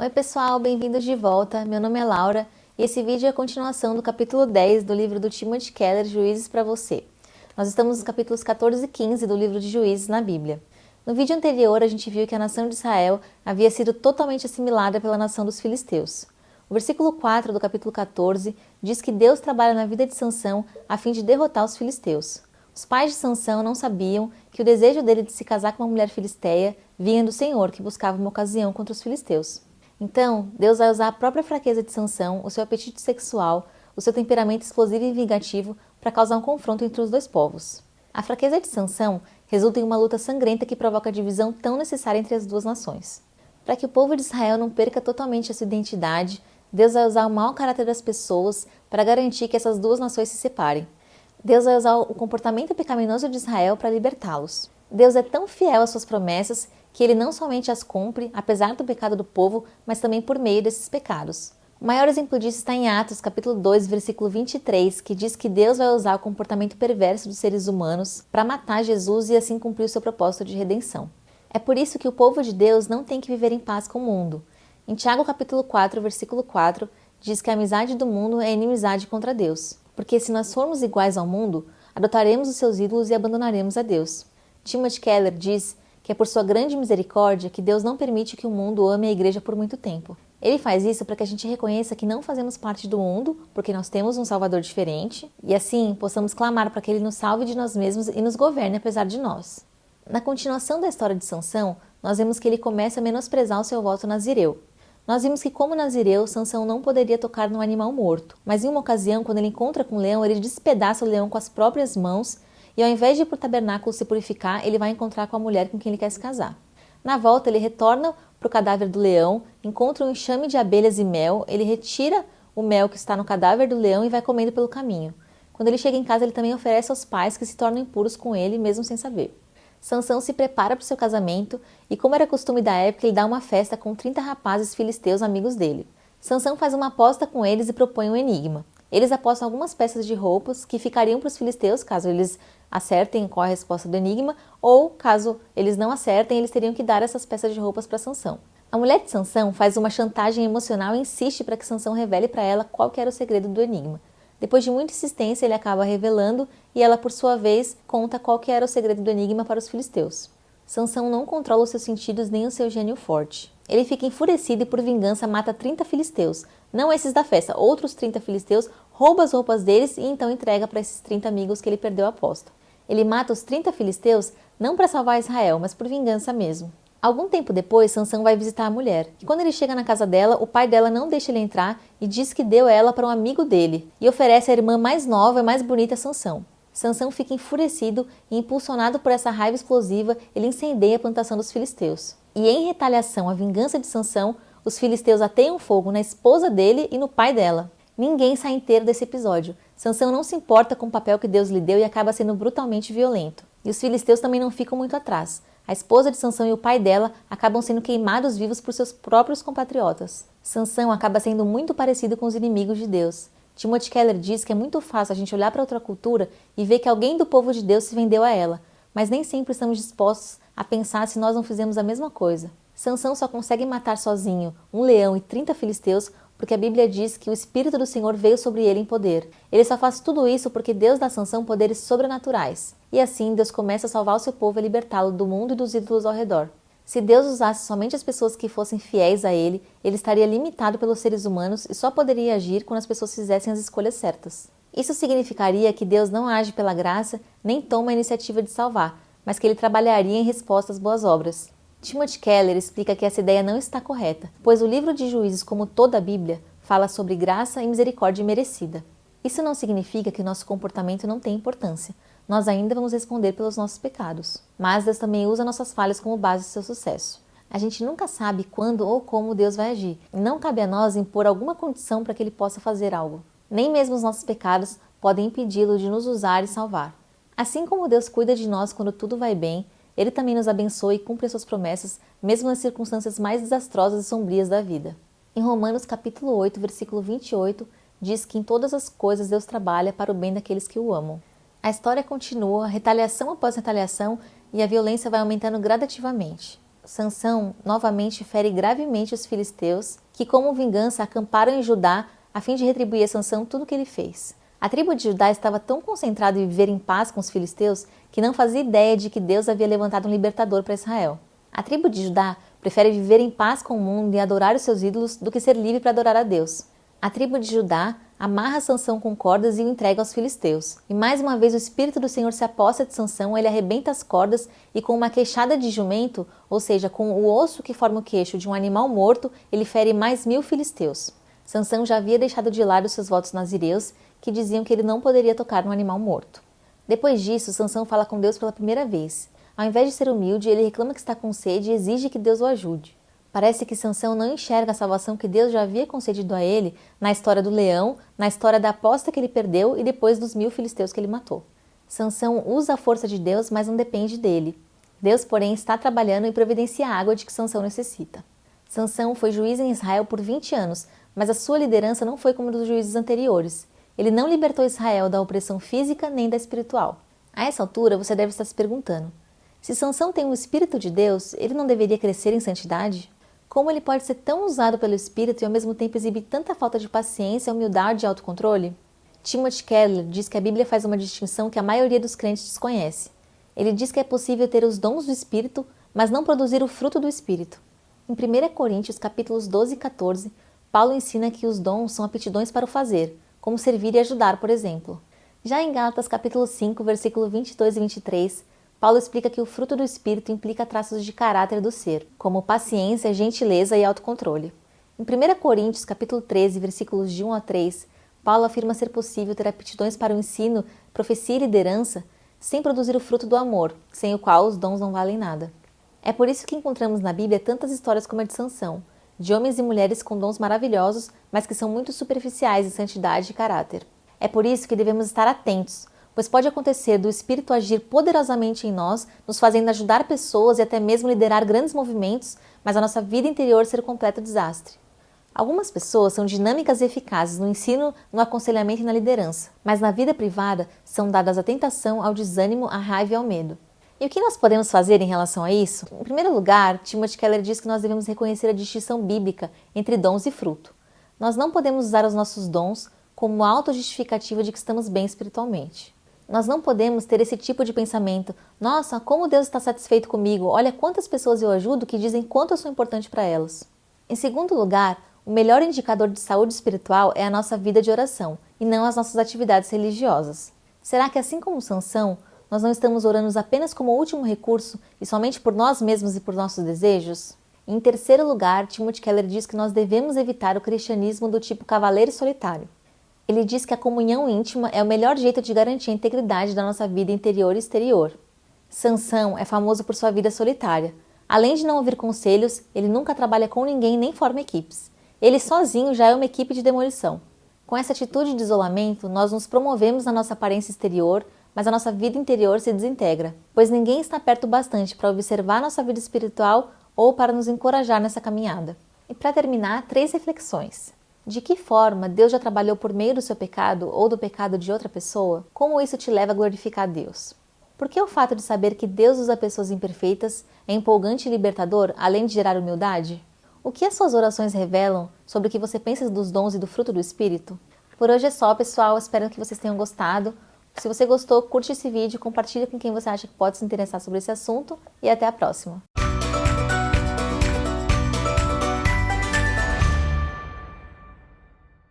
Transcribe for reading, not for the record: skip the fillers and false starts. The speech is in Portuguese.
Oi pessoal, bem-vindos de volta, meu nome é Laura e esse vídeo é a continuação do capítulo 10 do livro do Timothy Keller, Juízes para você. Nós estamos nos capítulos 14 e 15 do livro de Juízes na Bíblia. No vídeo anterior a gente viu que a nação de Israel havia sido totalmente assimilada pela nação dos filisteus. O versículo 4 do capítulo 14 diz que Deus trabalha na vida de Sansão a fim de derrotar os filisteus. Os pais de Sansão não sabiam que o desejo dele de se casar com uma mulher filisteia vinha do Senhor, que buscava uma ocasião contra os filisteus. Então, Deus vai usar a própria fraqueza de Sansão, o seu apetite sexual, o seu temperamento explosivo e vingativo para causar um confronto entre os dois povos. A fraqueza de Sansão resulta em uma luta sangrenta que provoca a divisão tão necessária entre as duas nações. Para que o povo de Israel não perca totalmente a sua identidade, Deus vai usar o mau caráter das pessoas para garantir que essas duas nações se separem. Deus vai usar o comportamento pecaminoso de Israel para libertá-los. Deus é tão fiel às suas promessas que ele não somente as cumpre, apesar do pecado do povo, mas também por meio desses pecados. O maior exemplo disso está em Atos, capítulo 2, versículo 23, que diz que Deus vai usar o comportamento perverso dos seres humanos para matar Jesus e assim cumprir o seu propósito de redenção. É por isso que o povo de Deus não tem que viver em paz com o mundo. Em Tiago, capítulo 4, versículo 4, diz que a amizade do mundo é inimizade contra Deus. Porque se nós formos iguais ao mundo, adotaremos os seus ídolos e abandonaremos a Deus. Timothy Keller diz que é por sua grande misericórdia que Deus não permite que o mundo ame a igreja por muito tempo. Ele faz isso para que a gente reconheça que não fazemos parte do mundo, porque nós temos um Salvador diferente, e assim possamos clamar para que Ele nos salve de nós mesmos e nos governe apesar de nós. Na continuação da história de Sansão, nós vemos que ele começa a menosprezar o seu voto nazireu. Nós vimos que, como nazireu, Sansão não poderia tocar num animal morto, mas em uma ocasião, quando ele encontra com o leão, ele despedaça o leão com as próprias mãos e, ao invés de ir para o tabernáculo se purificar, ele vai encontrar com a mulher com quem ele quer se casar. Na volta, ele retorna para o cadáver do leão, encontra um enxame de abelhas e mel, ele retira o mel que está no cadáver do leão e vai comendo pelo caminho. Quando ele chega em casa, ele também oferece aos pais que se tornam impuros com ele, mesmo sem saber. Sansão se prepara para o seu casamento e, como era costume da época, ele dá uma festa com 30 rapazes filisteus amigos dele. Sansão faz uma aposta com eles e propõe um enigma. Eles apostam algumas peças de roupas que ficariam para os filisteus caso eles acertem qual é a resposta do enigma, ou caso eles não acertem, eles teriam que dar essas peças de roupas para Sansão. A mulher de Sansão faz uma chantagem emocional e insiste para que Sansão revele para ela qual que era o segredo do enigma. Depois de muita insistência, ele acaba revelando e ela, por sua vez, conta qual que era o segredo do enigma para os filisteus. Sansão não controla os seus sentidos nem o seu gênio forte. Ele fica enfurecido e, por vingança, mata 30 filisteus. Não esses da festa, outros 30 filisteus, rouba as roupas deles e então entrega para esses 30 amigos que ele perdeu a aposta. Ele mata os 30 filisteus não para salvar Israel, mas por vingança mesmo. Algum tempo depois, Sansão vai visitar a mulher. E quando ele chega na casa dela, o pai dela não deixa ele entrar e diz que deu ela para um amigo dele e oferece a irmã mais nova e mais bonita a Sansão. Sansão fica enfurecido e, impulsionado por essa raiva explosiva, ele incendeia a plantação dos filisteus. E em retaliação à vingança de Sansão, os filisteus ateiam fogo na esposa dele e no pai dela. Ninguém sai inteiro desse episódio. Sansão não se importa com o papel que Deus lhe deu e acaba sendo brutalmente violento. E os filisteus também não ficam muito atrás. A esposa de Sansão e o pai dela acabam sendo queimados vivos por seus próprios compatriotas. Sansão acaba sendo muito parecido com os inimigos de Deus. Timothy Keller diz que é muito fácil a gente olhar para outra cultura e ver que alguém do povo de Deus se vendeu a ela, mas nem sempre estamos dispostos a pensar se nós não fizemos a mesma coisa. Sansão só consegue matar sozinho um leão e 30 filisteus porque a Bíblia diz que o Espírito do Senhor veio sobre ele em poder. Ele só faz tudo isso porque Deus dá a Sansão poderes sobrenaturais. E assim Deus começa a salvar o seu povo e libertá-lo do mundo e dos ídolos ao redor. Se Deus usasse somente as pessoas que fossem fiéis a Ele, Ele estaria limitado pelos seres humanos e só poderia agir quando as pessoas fizessem as escolhas certas. Isso significaria que Deus não age pela graça nem toma a iniciativa de salvar, mas que Ele trabalharia em resposta às boas obras. Timothy Keller explica que essa ideia não está correta, pois o livro de Juízes, como toda a Bíblia, fala sobre graça e misericórdia merecida. Isso não significa que nosso comportamento não tem importância. Nós ainda vamos responder pelos nossos pecados. Mas Deus também usa nossas falhas como base do seu sucesso. A gente nunca sabe quando ou como Deus vai agir. E não cabe a nós impor alguma condição para que Ele possa fazer algo. Nem mesmo os nossos pecados podem impedi-lo de nos usar e salvar. Assim como Deus cuida de nós quando tudo vai bem, Ele também nos abençoa e cumpre suas promessas, mesmo nas circunstâncias mais desastrosas e sombrias da vida. Em Romanos capítulo 8, versículo 28, diz que em todas as coisas Deus trabalha para o bem daqueles que o amam. A história continua, retaliação após retaliação, e a violência vai aumentando gradativamente. Sansão novamente fere gravemente os filisteus, que como vingança acamparam em Judá a fim de retribuir a Sansão tudo o que ele fez. A tribo de Judá estava tão concentrada em viver em paz com os filisteus que não fazia ideia de que Deus havia levantado um libertador para Israel. A tribo de Judá prefere viver em paz com o mundo e adorar os seus ídolos do que ser livre para adorar a Deus. A tribo de Judá amarra Sansão com cordas e o entrega aos filisteus. E mais uma vez o Espírito do Senhor se aposta de Sansão, ele arrebenta as cordas e com uma queixada de jumento, ou seja, com o osso que forma o queixo de um animal morto, ele fere mais 1000 filisteus. Sansão já havia deixado de lado seus votos nazireus, que diziam que ele não poderia tocar no animal morto. Depois disso, Sansão fala com Deus pela primeira vez. Ao invés de ser humilde, ele reclama que está com sede e exige que Deus o ajude. Parece que Sansão não enxerga a salvação que Deus já havia concedido a ele na história do leão, na história da aposta que ele perdeu e depois dos 1000 filisteus que ele matou. Sansão usa a força de Deus, mas não depende dele. Deus, porém, está trabalhando e providencia a água de que Sansão necessita. Sansão foi juiz em Israel por 20 anos, mas a sua liderança não foi como a dos juízes anteriores. Ele não libertou Israel da opressão física nem da espiritual. A essa altura, você deve estar se perguntando: se Sansão tem o Espírito de Deus, ele não deveria crescer em santidade? Como ele pode ser tão usado pelo Espírito e ao mesmo tempo exibir tanta falta de paciência, humildade e autocontrole? Timothy Keller diz que a Bíblia faz uma distinção que a maioria dos crentes desconhece. Ele diz que é possível ter os dons do Espírito, mas não produzir o fruto do Espírito. Em 1 Coríntios, capítulos 12 e 14, Paulo ensina que os dons são aptidões para o fazer, como servir e ajudar, por exemplo. Já em Gálatas, capítulo 5, versículo 22 e 23, Paulo explica que o fruto do Espírito implica traços de caráter do ser, como paciência, gentileza e autocontrole. Em 1 Coríntios, capítulo 13, versículos de 1 a 3, Paulo afirma ser possível ter aptidões para o ensino, profecia e liderança, sem produzir o fruto do amor, sem o qual os dons não valem nada. É por isso que encontramos na Bíblia tantas histórias como a de Sansão, de homens e mulheres com dons maravilhosos, mas que são muito superficiais em santidade e caráter. É por isso que devemos estar atentos, pois pode acontecer do Espírito agir poderosamente em nós, nos fazendo ajudar pessoas e até mesmo liderar grandes movimentos, mas a nossa vida interior ser completo desastre. Algumas pessoas são dinâmicas e eficazes no ensino, no aconselhamento e na liderança, mas na vida privada são dadas à tentação, ao desânimo, à raiva e ao medo. E o que nós podemos fazer em relação a isso? Em primeiro lugar, Timothy Keller diz que nós devemos reconhecer a distinção bíblica entre dons e fruto. Nós não podemos usar os nossos dons como autojustificativa de que estamos bem espiritualmente. Nós não podemos ter esse tipo de pensamento: nossa, como Deus está satisfeito comigo, olha quantas pessoas eu ajudo que dizem quanto eu sou importante para elas. Em segundo lugar, o melhor indicador de saúde espiritual é a nossa vida de oração, e não as nossas atividades religiosas. Será que assim como Sansão, nós não estamos orando apenas como último recurso e somente por nós mesmos e por nossos desejos? Em terceiro lugar, Timothy Keller diz que nós devemos evitar o cristianismo do tipo cavaleiro solitário. Ele diz que a comunhão íntima é o melhor jeito de garantir a integridade da nossa vida interior e exterior. Sansão é famoso por sua vida solitária. Além de não ouvir conselhos, ele nunca trabalha com ninguém nem forma equipes. Ele sozinho já é uma equipe de demolição. Com essa atitude de isolamento, nós nos promovemos na nossa aparência exterior, mas a nossa vida interior se desintegra, pois ninguém está perto bastante para observar nossa vida espiritual ou para nos encorajar nessa caminhada. E para terminar, 3 reflexões. De que forma Deus já trabalhou por meio do seu pecado ou do pecado de outra pessoa? Como isso te leva a glorificar a Deus? Por que o fato de saber que Deus usa pessoas imperfeitas é empolgante e libertador, além de gerar humildade? O que as suas orações revelam sobre o que você pensa dos dons e do fruto do Espírito? Por hoje é só, pessoal. Espero que vocês tenham gostado. Se você gostou, curte esse vídeo, compartilha com quem você acha que pode se interessar sobre esse assunto e até a próxima.